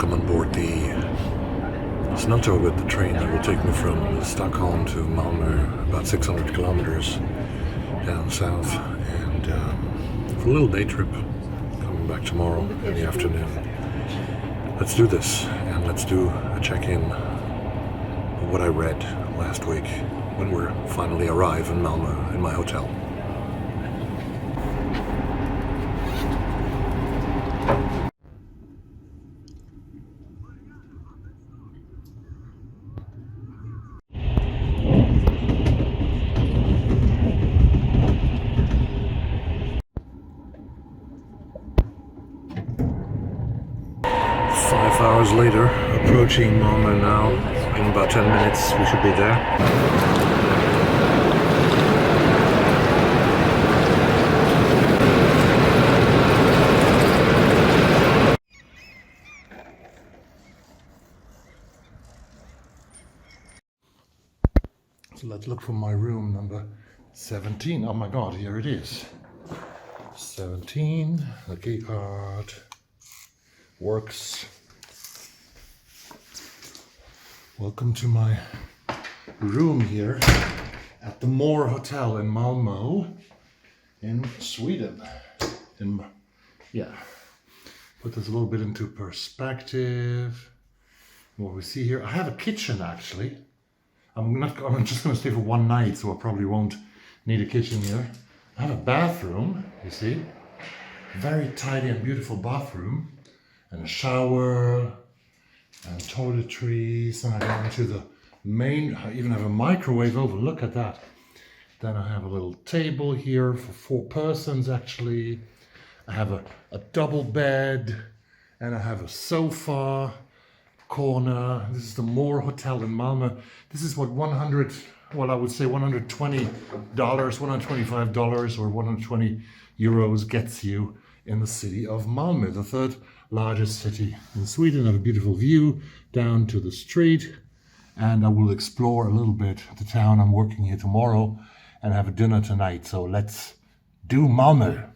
welcome on board the Snattåget, the train that will take me from Stockholm to Malmo, about 600 kilometers down south, and for a little day trip, coming back tomorrow in the afternoon. Let's do this, and let's do a check-in of what I read last week when we finally arrive in Malmo in my hotel. Hours later, approaching Malmo now. In about 10 minutes we should be there. So let's look for my room number 17. Oh my god, here it is. 17, the key card works. Welcome to my room here at the Moor Hotel in Malmo in Sweden. Put this a little bit into perspective. What we see here, I have a kitchen actually. I'm just going to stay for one night, so I probably won't need a kitchen here. I have a bathroom, you see, very tidy and beautiful bathroom, and a shower. And toiletries, and I go into the main, I even have a microwave over, look at that. Then I have a little table here for 4 persons actually. I have a double bed, and I have a sofa corner. This is the Moor Hotel in Malmo. This is what I would say $120, $125 or 120 euros gets you in the city of Malmo, the third largest city in Sweden. I have a beautiful view down to the street, and I will explore a little bit the town. I'm working here tomorrow and have a dinner tonight, so let's do Malmo.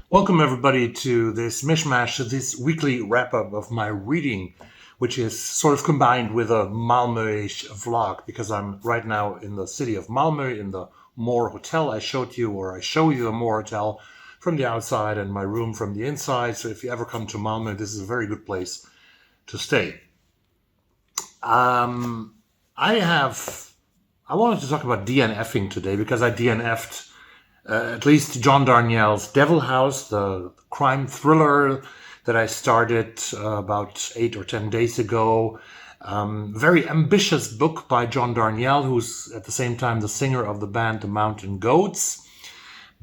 Welcome everybody to this mishmash, this weekly wrap-up of my reading, which is sort of combined with a Malmo-ish vlog, because I'm right now in the city of Malmo in the Moor Hotel. I show you the Moor Hotel from the outside and my room from the inside. So if you ever come to Malmo, this is a very good place to stay. I wanted to talk about DNFing today because I DNF'd at least John Darnielle's Devil House, the crime thriller that I started about 8 or 10 days ago. Very ambitious book by John Darnielle, who's at the same time the singer of the band The Mountain Goats.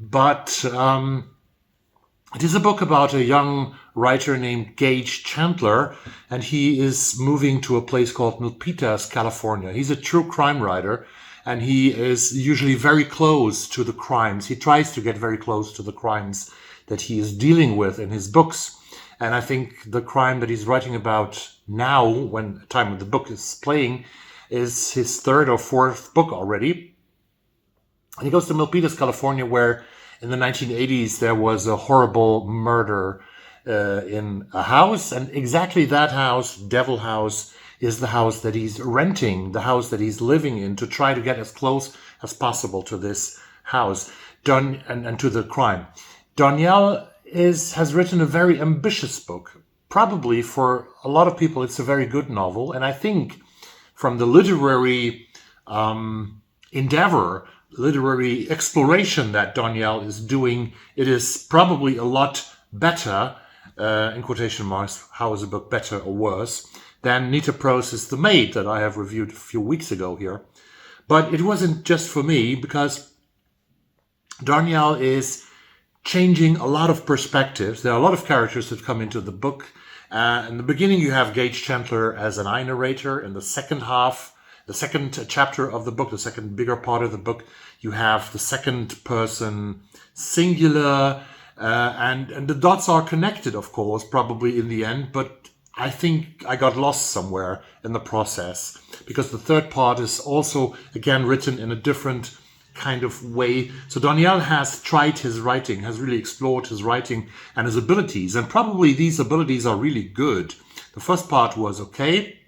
But it is a book about a young writer named Gage Chandler, and he is moving to a place called Milpitas, California. He's a true crime writer, and he is usually very close to the crimes. He tries to get very close to the crimes that he is dealing with in his books. And I think the crime that he's writing about now, when the time of the book is playing, is his 3rd or 4th book already. And he goes to Milpitas, California, where in the 1980s there was a horrible murder in a house. And exactly that house, Devil House, is the house that he's renting, the house that he's living in, to try to get as close as possible to this house and to the crime. Darnielle has written a very ambitious book. Probably for a lot of people it's a very good novel, and I think from the literary endeavor, literary exploration that Darnielle is doing, it is probably a lot better, in quotation marks, how is a book better or worse, than Nita Prose's The Maid that I have reviewed a few weeks ago here. But it wasn't just for me, because Darnielle is changing a lot of perspectives. There are a lot of characters that come into the book. In the beginning, you have Gage Chandler as an eye narrator. In the second half, the second chapter of the book, the second bigger part of the book, you have the second person singular, and the dots are connected, of course, probably in the end, but I think I got lost somewhere in the process, because the third part is also, again, written in a different kind of way. So Darnielle has tried his writing, has really explored his writing and his abilities, and probably these abilities are really good. The first part was okay,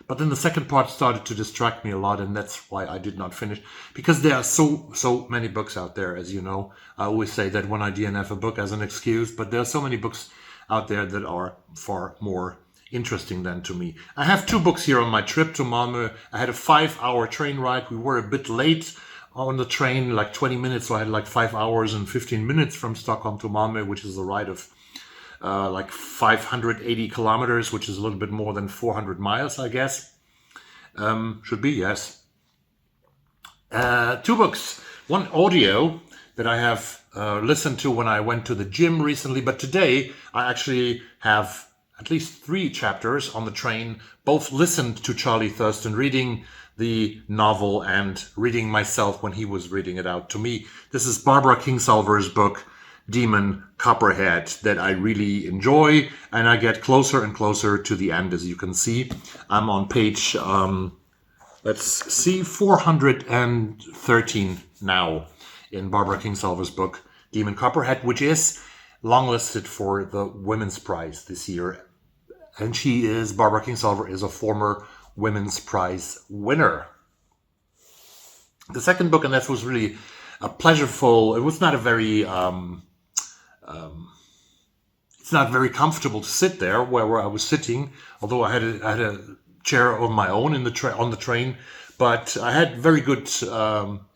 but then the second part started to distract me a lot, and that's why I did not finish. Because there are so many books out there, as you know. I always say that when I DNF a book as an excuse, but there are so many books out there that are far more interesting than to me. I have 2 books here on my trip to Malmo. I had a 5-hour train ride. We were a bit late on the train, like 20 minutes, so I had like 5 hours and 15 minutes from Stockholm to Malmo, which is a ride of like 580 kilometers, which is a little bit more than 400 miles, I guess. Should be, yes. 2 books. One audio that I have listened to when I went to the gym recently, but today I actually have at least 3 chapters on the train, both listened to Charlie Thurston reading the novel and reading myself when he was reading it out to me. This is Barbara Kingsolver's book, Demon Copperhead, that I really enjoy, and I get closer and closer to the end, as you can see. I'm on page, let's see, 413 now in Barbara Kingsolver's book, Demon Copperhead, which is longlisted for the Women's Prize this year. And Barbara Kingsolver is a former Women's Prize winner. The second book, and that was really a pleasureful, it was not a very, it's not very comfortable to sit there where I was sitting, although I had a chair of my own on the train, but I had very good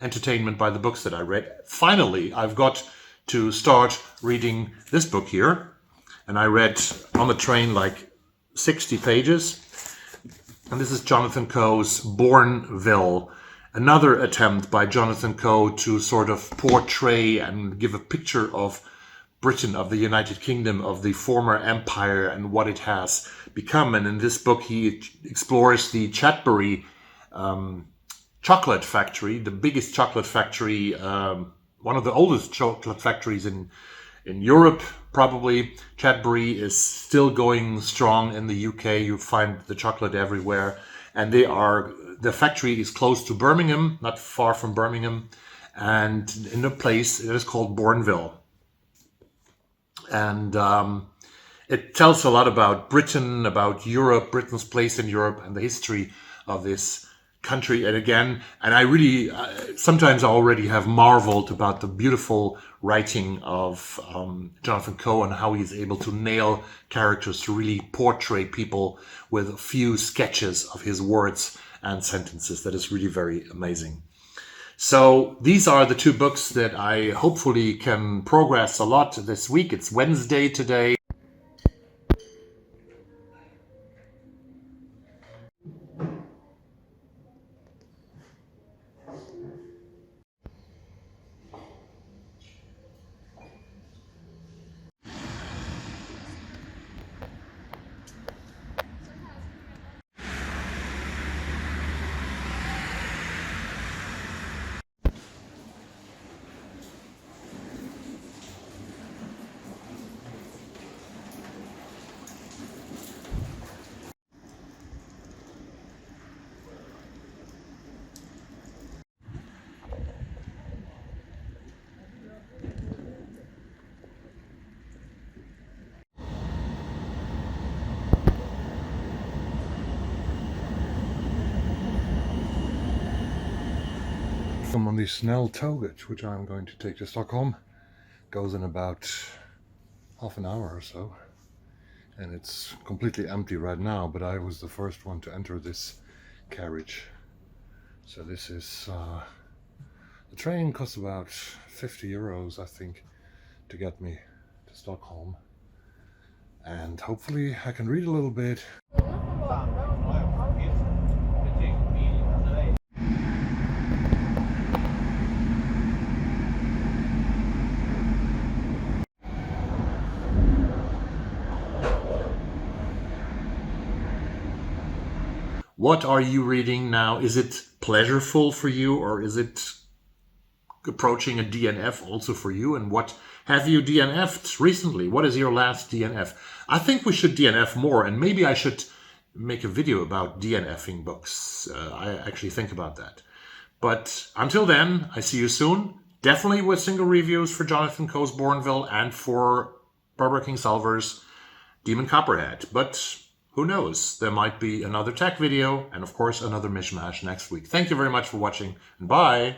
entertainment by the books that I read. Finally, I've got to start reading this book here, and I read on the train like 60 pages, and this is Jonathan Coe's Bournville, another attempt by Jonathan Coe to sort of portray and give a picture of Britain, of the United Kingdom, of the former empire and what it has become. And in this book he explores the Cadbury chocolate factory, the biggest chocolate factory, one of the oldest chocolate factories in Europe, probably. Cadbury is still going strong in the UK. You find the chocolate everywhere, and the factory is close to Birmingham, not far from Birmingham, and in a place that is called Bournville. And it tells a lot about Britain, about Europe, Britain's place in Europe, and the history of this country. And I really, sometimes I already have marveled about the beautiful writing of Jonathan Coe and how he's able to nail characters, to really portray people with a few sketches of his words and sentences. That is really very amazing. So these are the 2 books that I hopefully can progress a lot this week. It's Wednesday today. I'm on the Snälltåget, which I'm going to take to Stockholm. Goes in about half an hour or so, and it's completely empty right now, but I was the first one to enter this carriage. So this is the train costs about 50 euros, I think, to get me to Stockholm, and hopefully I can read a little bit. What are you reading now? Is it pleasureful for you, or is it approaching a DNF also for you, and what have you DNF'd recently? What is your last DNF? I think we should DNF more, and maybe I should make a video about DNFing books. I actually think about that. But until then, I see you soon. Definitely with single reviews for Jonathan Coe's Bournville and for Barbara Kingsolver's Demon Copperhead. But who knows? There might be another tech video and, of course, another mishmash next week. Thank you very much for watching, and bye!